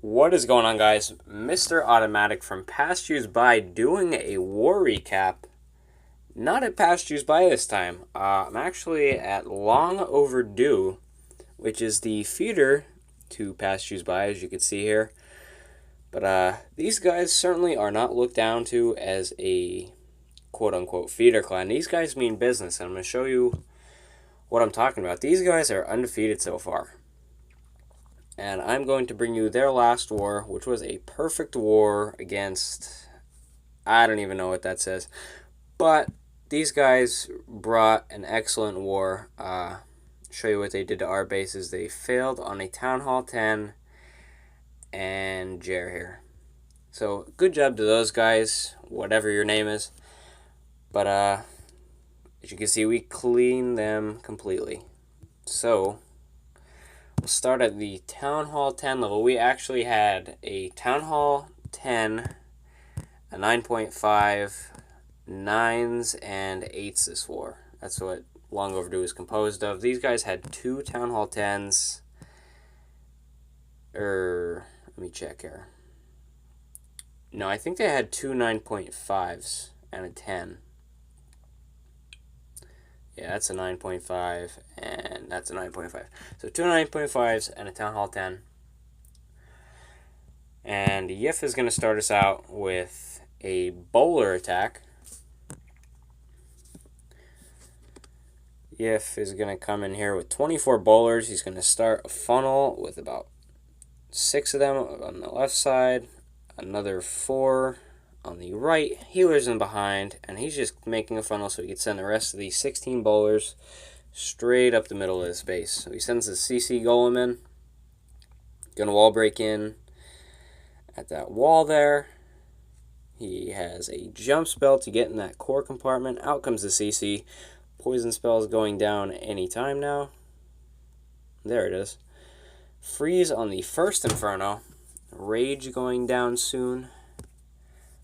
What is going on, guys? Mr. Automatic from Past Years By doing a war recap. Not at Past Years By this time. I'm actually at Long Overdue, which is the feeder to Past Years By, as you can see here. But these guys certainly are not looked down to as a quote-unquote feeder clan. These guys mean business, and I'm going to show you what I'm talking about. These guys are undefeated so far. And I'm going to bring you their last war, which was a perfect war against... I don't even know what that says. But these guys brought an excellent war. Show you what they did to our bases. They failed on a Town Hall 10 and Jer here. So, good job to those guys, whatever your name is. But, as you can see, we cleaned them completely. So... we'll start at the Town Hall 10 level. We actually had a Town Hall 10, a 9.5, 9s, and 8s this war. That's what Long Overdue is composed of. These guys had two Town Hall 10s. Let me check here. No, I think they had two 9.5s and a 10. Yeah, that's a 9.5, and that's a 9.5. So two 9.5s and a Town Hall 10. And Yif is going to start us out with a bowler attack. Yif is going to come in here with 24 bowlers. He's going to start a funnel with about 6 of them on the left side, another 4 on the right, healers in behind, and he's just making a funnel so he can send the rest of these 16 bowlers straight up the middle of his base. So he sends his CC golem in, gonna wall break in at that wall there. He has a jump spell to get in that core compartment. Out comes the CC. Poison spell is going down anytime now. There it is. Freeze on the first Inferno. Rage going down soon.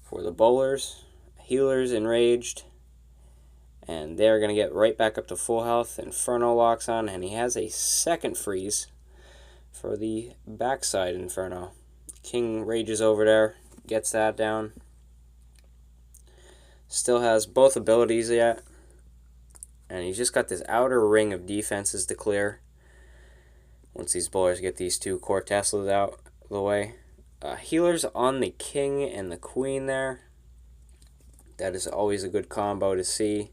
For the bowlers, healers enraged, and they're going to get right back up to full health. Inferno locks on, and he has a second freeze for the backside Inferno. King rages over there, gets that down. Still has both abilities yet, and he's just got this outer ring of defenses to clear once these bowlers get these two core Teslas out of the way. Healers on the king and the queen there. That is always a good combo to see.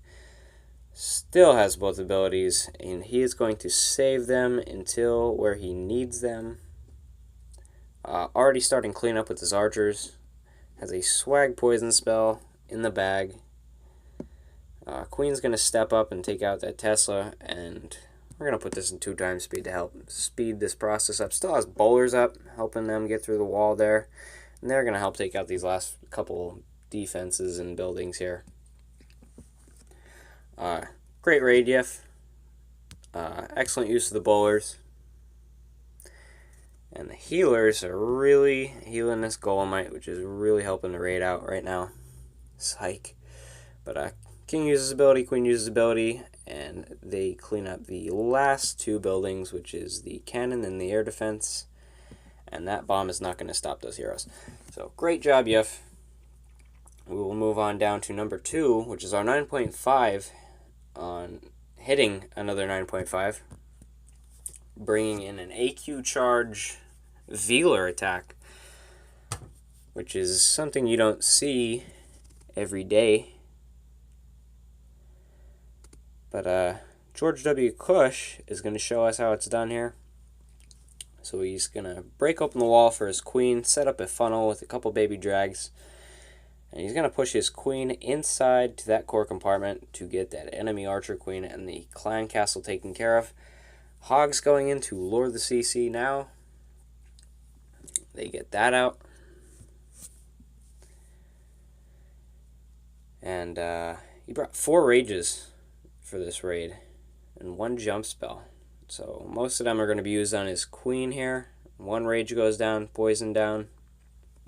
Still has both abilities, and he is going to save them until where he needs them. Already starting cleanup with his archers. Has a swag poison spell in the bag. Queen's going to step up and take out that Tesla, and we're going to put this in 2x speed to help speed this process up. Still has bowlers up, helping them get through the wall there. And they're going to help take out these last couple defenses and buildings here. Great raid, Yif. Excellent use of the bowlers. And the healers are really healing this Golemite, which is really helping the raid out right now. Psych. But King uses ability, Queen uses ability, and they clean up the last two buildings, which is the cannon and the air defense. And that bomb is not going to stop those heroes. So, great job, Yif. We will move on down to number 2, which is our 9.5, on hitting another 9.5. Bringing in an AQ charge Veeler attack, which is something you don't see every day. But George W. Cush is going to show us how it's done here. So he's going to break open the wall for his queen, set up a funnel with a couple baby drags, and he's going to push his queen inside to that core compartment to get that enemy archer queen and the clan castle taken care of. Hogs going in to lure the CC now. They get that out. And he brought 4 rages for this raid and 1 jump spell. So most of them are going to be used on his queen here. 1 rage goes down, poison down.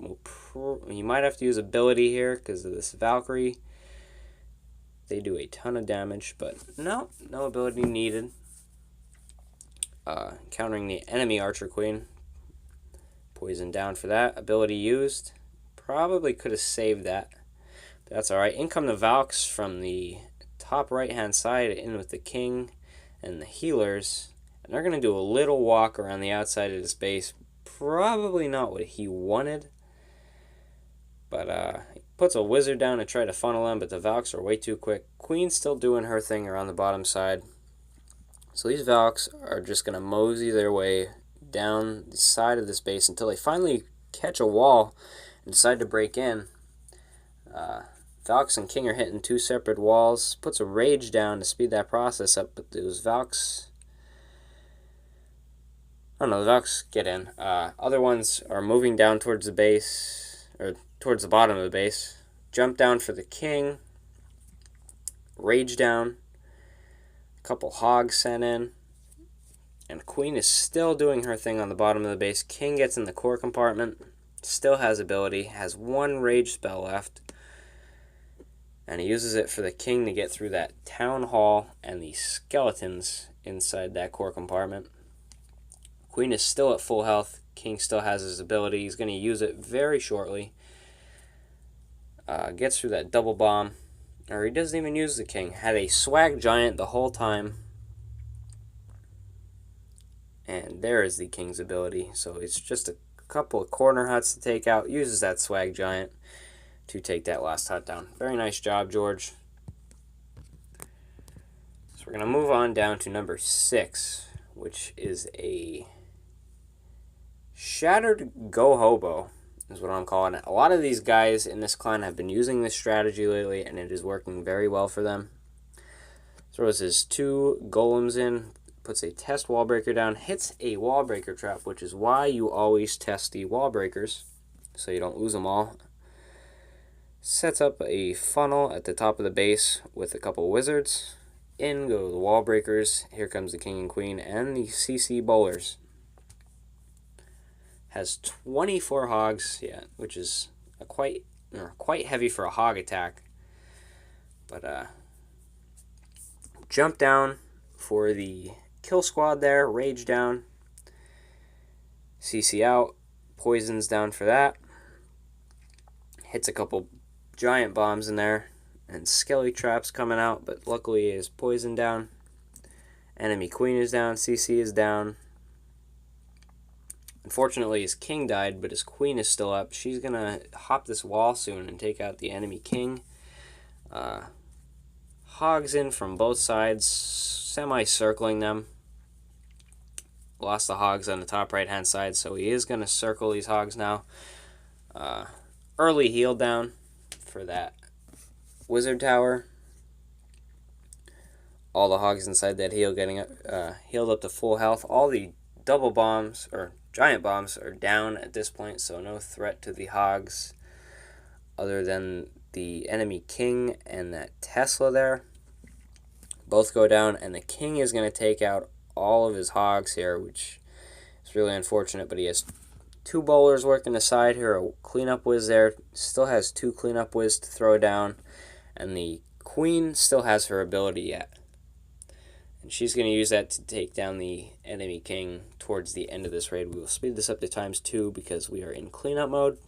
You might have to use ability here because of this Valkyrie. They do a ton of damage, but no ability needed. Countering the enemy archer queen. Poison down for that. Ability used. Probably could have saved that. But that's alright. In come the Valks from the top right-hand side in with the king and the healers. And they're going to do a little walk around the outside of this base. Probably not what he wanted. But he puts a wizard down to try to funnel him, but the Valks are way too quick. Queen's still doing her thing around the bottom side. So these Valks are just going to mosey their way down the side of this base until they finally catch a wall and decide to break in. Valks and King are hitting two separate walls. Puts a rage down to speed that process up, but those Valks... I don't know, the Valks get in. Other ones are moving down towards the base, or towards the bottom of the base. Jump down for the King. Rage down. A couple Hogs sent in. And Queen is still doing her thing on the bottom of the base. King gets in the core compartment. Still has ability. Has one rage spell left. And he uses it for the King to get through that town hall and the skeletons inside that core compartment. Queen is still at full health. King still has his ability. He's going to use it very shortly. Gets through that double bomb. Or he doesn't even use the King. Had a swag giant the whole time. And there is the King's ability. So it's just a couple of corner huts to take out. Uses that swag giant to take that last hut down. Very nice job, George. So we're going to move on down to number 6, which is a Shattered Go Hobo, is what I'm calling it. A lot of these guys in this clan have been using this strategy lately, and it is working very well for them. Throws his 2 golems in, puts a test wall breaker down, hits a wall breaker trap, which is why you always test the wall breakers, so you don't lose them all. Sets up a funnel at the top of the base with a couple wizards. In go the wall breakers. Here comes the King and Queen and the CC bowlers. Has 24 hogs, yeah, which is quite heavy for a hog attack. But jump down for the kill squad there, rage down, CC out, poisons down for that. Hits a couple giant bombs in there, and skelly traps coming out, but luckily his poison down. Enemy Queen is down, CC is down. Unfortunately his King died, but his Queen is still up. She's gonna hop this wall soon and take out the enemy King. Hogs in from both sides, semi-circling them. Lost the Hogs on the top right hand side, so he is gonna circle these Hogs now. Early heal down for that wizard tower. All the Hogs inside that heal getting healed up to full health. All the double bombs or giant bombs are down at this point, so no threat to the Hogs other than the enemy King and that Tesla there. Both go down, and the King is going to take out all of his Hogs here, which is really unfortunate, but he has 2 bowlers working the side here, a cleanup whiz there, still has 2 cleanup whiz to throw down, and the Queen still has her ability yet. And she's going to use that to take down the enemy King towards the end of this raid. We will speed this up to ×2 because we are in cleanup mode.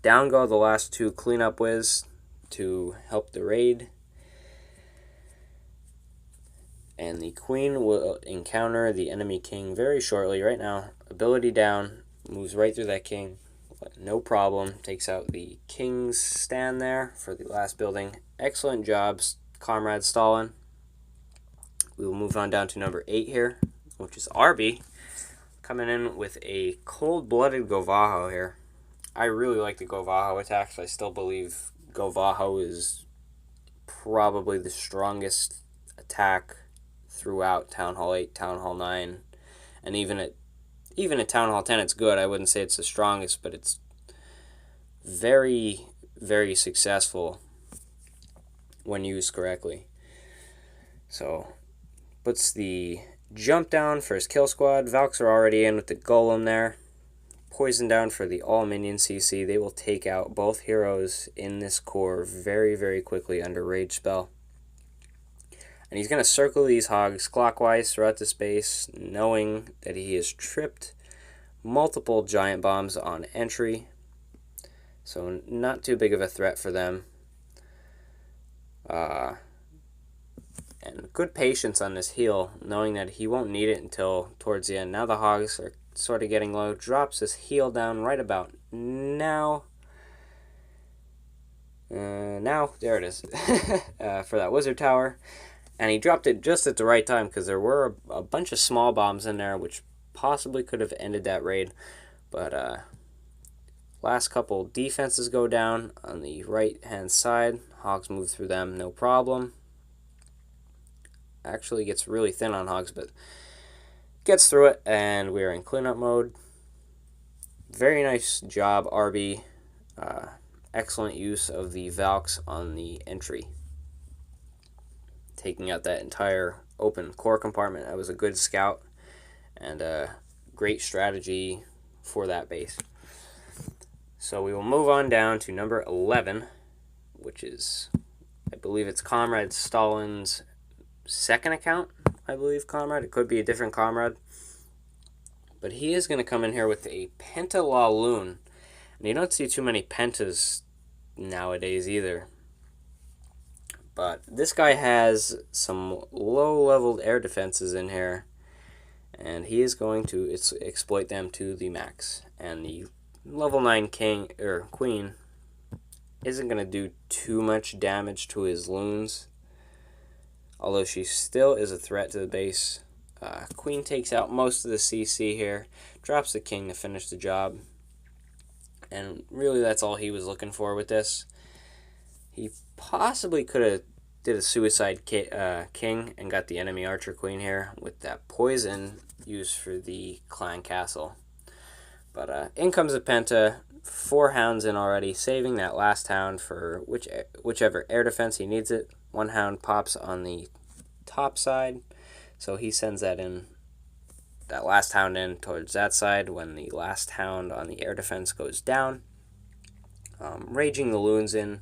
Down go the last 2 cleanup whiz to help the raid. And the Queen will encounter the enemy King very shortly. Right now, ability down, moves right through that King. No problem. Takes out the King's stand there for the last building. Excellent jobs, Comrade Stalin. We will move on down to number 8 here, which is Arby. Coming in with a cold-blooded Govaho here. I really like the Govaho attacks. I still believe Govaho is probably the strongest attack throughout Town Hall 8, Town Hall 9, and even at Town Hall 10 it's good. I wouldn't say it's the strongest, but it's very, very successful when used correctly. So, puts the jump down for his kill squad. Valks are already in with the golem there. Poison down for the all minion CC. They will take out both heroes in this core very, very quickly under rage spell. And he's going to circle these Hogs clockwise throughout the space, knowing that he has tripped multiple giant bombs on entry, so not too big of a threat for them. And good patience on this heal, knowing that he won't need it until towards the end. Now the hogs are sort of getting low. Drops this heal down right about now. Now, there it is, for that wizard tower. And he dropped it just at the right time, because there were a bunch of small bombs in there, which possibly could have ended that raid. But last couple defenses go down on the right-hand side. Hogs move through them, no problem. Actually gets really thin on hogs, but gets through it, and we're in cleanup mode. Very nice job, RB. Excellent use of the Valks on the entry, taking out that entire open core compartment. That was a good scout and a great strategy for that base. So we will move on down to number 11, which is, I believe it's Comrade Stalin's second account. I believe Comrade. It could be a different Comrade. But he is going to come in here with a Penta La Lune. And you don't see too many Pentas nowadays either. But this guy has some low-leveled air defenses in here, and he is going to exploit them to the max. And the level 9 king or queen isn't going to do too much damage to his loons, although she still is a threat to the base. Queen takes out most of the CC here, drops the king to finish the job. And really, that's all he was looking for with this. He possibly could have did a suicide king and got the enemy archer queen here with that poison used for the clan castle. But in comes a Penta, 4 hounds in already, saving that last hound for whichever air defense he needs it. 1 hound pops on the top side, so he sends that in. That last hound in towards that side when the last hound on the air defense goes down. Raging the loons in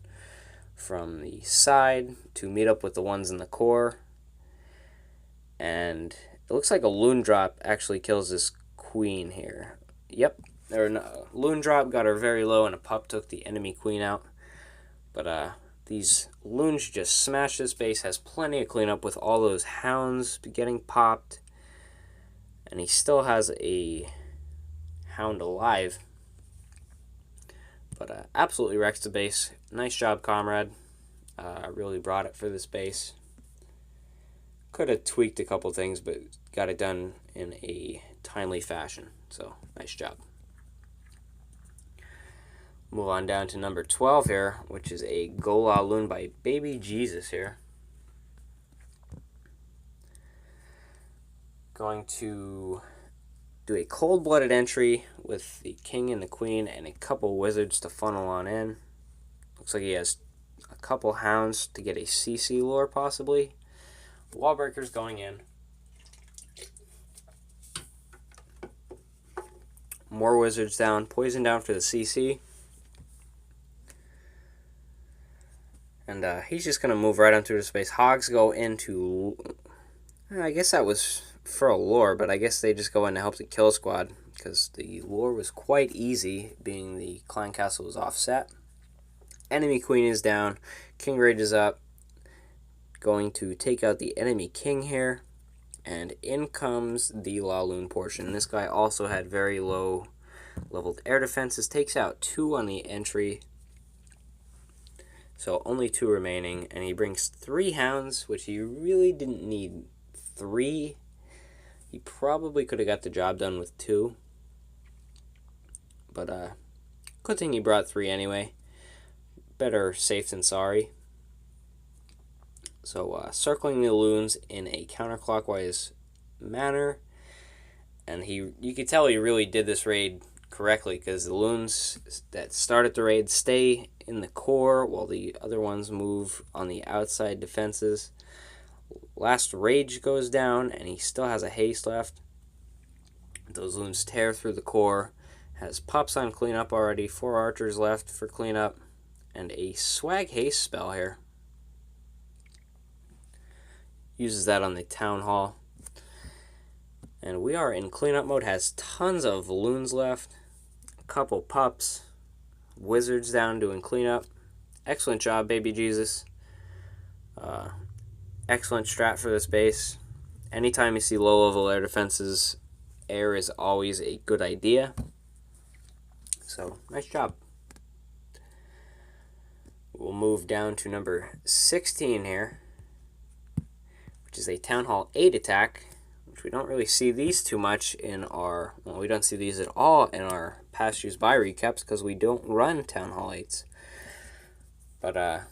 from the side to meet up with the ones in the core. And it looks like a loon drop actually kills this queen here. Yep, loon drop got her very low and a pup took the enemy queen out. But these loons just smash this base. Has plenty of cleanup with all those hounds getting popped. And he still has a hound alive. But absolutely wrecks the base. Nice job, Comrade. Really brought it for this base. Could have tweaked a couple things, but got it done in a timely fashion. So, nice job. Move on down to number 12 here, which is a Gola Loon by Baby Jesus here. Going to do a cold-blooded entry with the king and the queen and a couple wizards to funnel on in. Looks like he has a couple hounds to get a CC lure possibly. Wallbreakers going in. More wizards down. Poison down for the CC. And he's just going to move right on through the space. Hogs go into... I guess that was for a lure, but I guess they just go in to help the kill squad, because the lure was quite easy, being the clan castle was offset. Enemy queen is down. King Rage is up. Going to take out the enemy king here. And in comes the La Lune portion. This guy also had very low leveled air defenses. Takes out 2 on the entry. So only 2 remaining. And he brings 3 hounds, which he really didn't need 3. He probably could have got the job done with 2. But good thing he brought 3 anyway. Better safe than sorry. So circling the loons in a counterclockwise manner. And you could tell he really did this raid correctly, because the loons that started the raid stay in the core while the other ones move on the outside defenses. Last rage goes down and he still has a haste left. Those loons tear through the core. Has pops on cleanup already. 4 archers left for cleanup. And a swag haste spell here. Uses that on the town hall. And we are in cleanup mode, has tons of loons left, a couple pups, wizards down doing cleanup. Excellent job, baby Jesus. Excellent strat for this base. Anytime you see low level air defenses, air is always a good idea. So, nice job. We'll move down to number 16 here, which is a Town Hall 8 attack, which we don't really see these too much in our, well, we don't see these at all in our past use by recaps because we don't run Town Hall 8s. But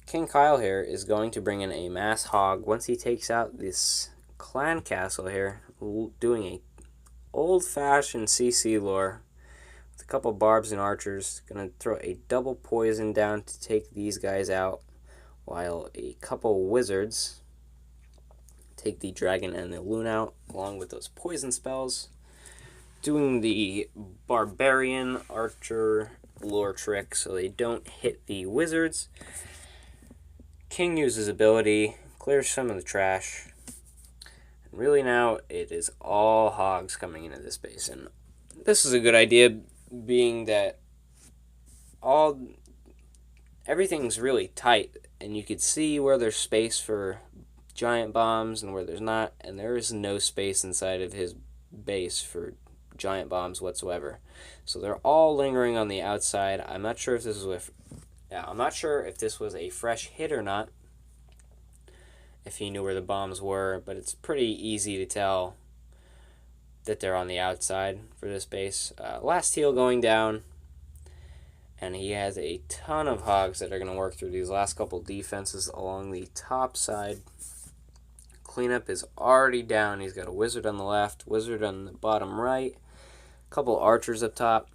King Kyle here is going to bring in a mass hog once he takes out this clan castle here, doing a old-fashioned CC lore with a couple barbs and archers. Gonna throw a double poison down to take these guys out, while a couple wizards take the dragon and the loon out along with those poison spells. Doing the barbarian archer lore trick so they don't hit the wizards. King uses ability, clears some of the trash. And really now it is all hogs coming into this base. And this is a good idea, being that everything's really tight and you could see where there's space for giant bombs and where there's not, and there is no space inside of his base for giant bombs whatsoever. So they're all lingering on the outside. I'm not sure if this was a fresh hit or not, if he knew where the bombs were, but it's pretty easy to tell that they're on the outside for this base. Last heal going down, and he has a ton of hogs that are going to work through these last couple defenses along the top side. Cleanup is already down. He's got a wizard on the left, wizard on the bottom right, a couple archers up top,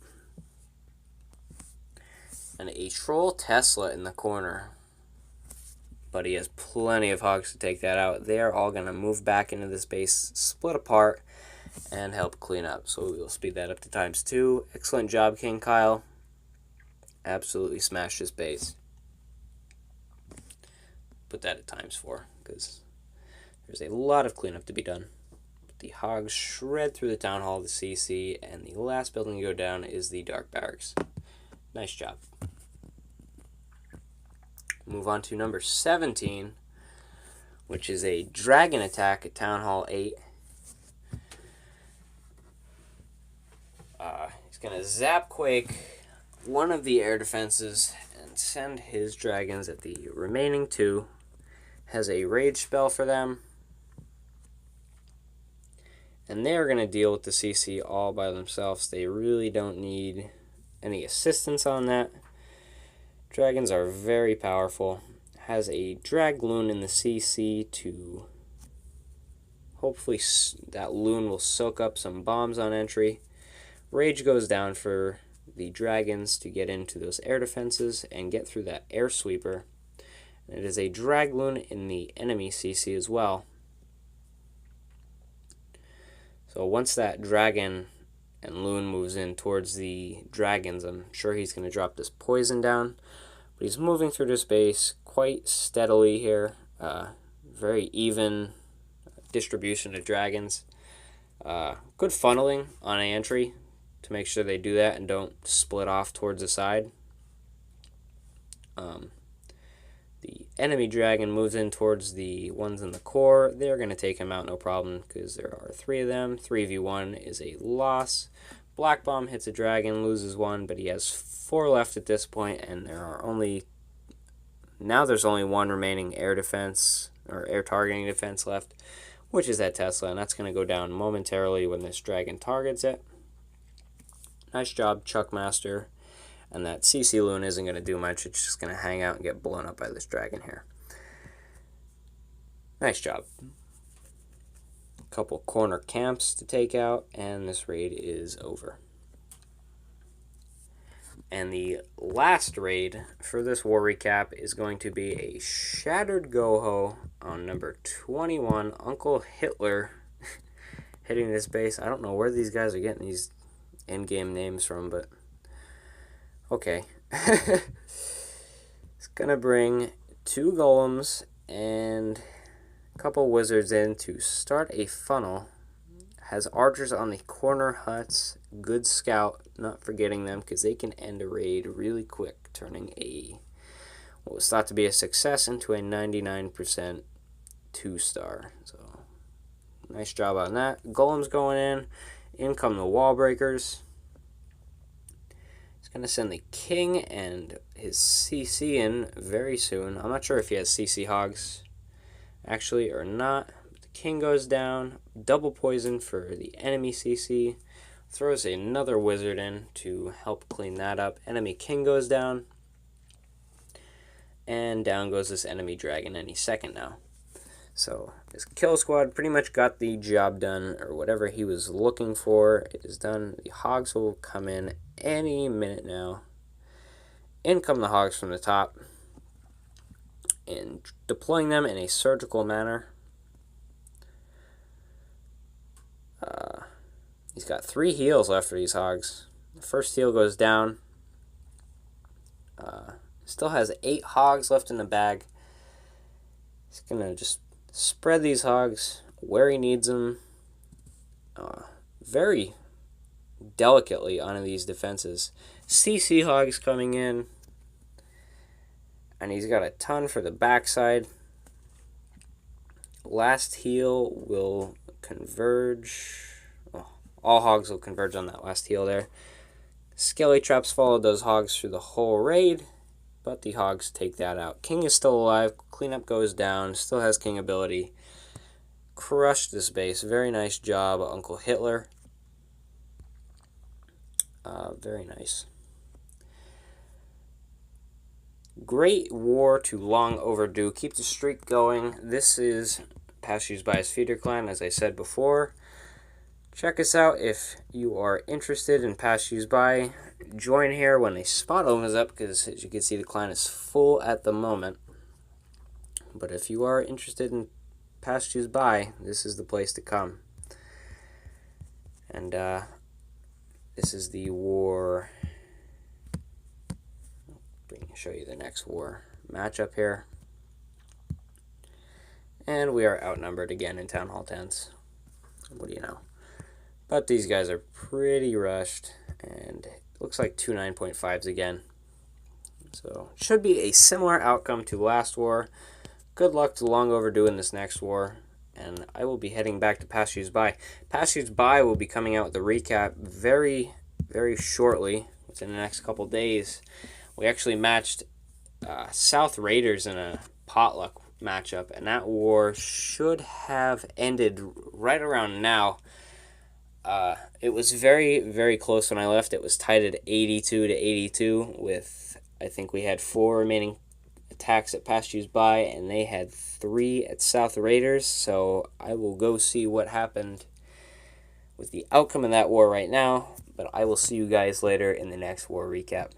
and a troll Tesla in the corner. But he has plenty of hogs to take that out. They are all going to move back into this base, split apart, and help clean up. So we will speed that up to ×2. Excellent job, King Kyle. Absolutely smashed his base. Put that at ×4 because there's a lot of cleanup to be done. The hogs shred through the town hall, the CC, and the last building to go down is the Dark Barracks. Nice job. Move on to number 17, which is a dragon attack at Town Hall 8. He's going to zap quake one of the air defenses and send his dragons at the remaining 2. Has a rage spell for them. And they're going to deal with the CC all by themselves. They really don't need any assistance on that. Dragons are very powerful. Has a drag loon in the CC to hopefully that loon will soak up some bombs on entry. Rage goes down for the dragons to get into those air defenses and get through that air sweeper. And it is a drag loon in the enemy CC as well. So once that dragon and loon moves in towards the dragons, I'm sure he's going to drop this poison down. But he's moving through this base quite steadily here. Very even distribution of dragons. Good funneling on an entry to make sure they do that and don't split off towards the side. The enemy dragon moves in towards the ones in the core. They're going to take him out no problem because there are 3 of them. 3v1 is a loss. Black Bomb hits a dragon, loses 1, but he has 4 left at this point, and there's only 1 remaining air defense, or air targeting defense left, which is that Tesla, and that's going to go down momentarily when this dragon targets it. Nice job, Chuckmaster. And that CC Loon isn't going to do much. It's just going to hang out and get blown up by this dragon here. Nice job. A couple corner camps to take out, and this raid is over. And the last raid for this war recap is going to be a Shattered Goho on number 21, Uncle Hitler, hitting this base. I don't know where these guys are getting these in-game names from, but okay. It's gonna bring 2 golems and a couple wizards in to start a funnel. has archers on the corner huts. Good scout, not forgetting them, because they can end a raid really quick, turning what was thought to be a success into a 99% 2-star. So, nice job on that. Golems going in. In come the wall breakers. He's going to send the king and his CC in very soon. I'm not sure if he has CC hogs, actually, or not. But the king goes down. Double poison for the enemy CC. Throws another wizard in to help clean that up. Enemy king goes down. And down goes this enemy dragon any second now. So his kill squad pretty much got the job done, or whatever he was looking for. It is done. The hogs will come in any minute now. In come the hogs from the top. And deploying them in a surgical manner. He's got 3 heals left for these hogs. The first heal goes down. Still has 8 hogs left in the bag. He's going to just spread these hogs where he needs them. Very delicately on these defenses. CC hogs coming in. And he's got a ton for the backside. Last heal will converge. All hogs will converge on that last heal there. Skelly traps followed those hogs through the whole raid, but the hogs take that out. King is still alive. Cleanup goes down. Still has king ability. Crushed this base. Very nice job, Uncle Hitler. Very nice. Great war to Long Overdue. Keep the streak going. This is Passed by his feeder clan, as I said before. Check us out if you are interested in Passed by. Join here when a spot opens up, because as you can see, the clan is full at the moment. But if you are interested in Passed by, this is the place to come. And this is the war. Show you the next war matchup here. And we are outnumbered again in Town Hall 10s. What do you know? But these guys are pretty rushed, and it looks like 2 9.5s again. So should be a similar outcome to last war. Good luck to Long Overdue in this next war, and I will be heading back to Passed by. Passed by will be coming out with a recap very, very shortly, within the next couple days. We actually matched South Raiders in a potluck matchup, and that war should have ended right around now. It was very, very close when I left. It was tied at 82 to 82 with, I think we had 4 remaining attacks at Passed by, and they had 3 at South Raiders. So I will go see what happened with the outcome of that war right now, but I will see you guys later in the next war recap.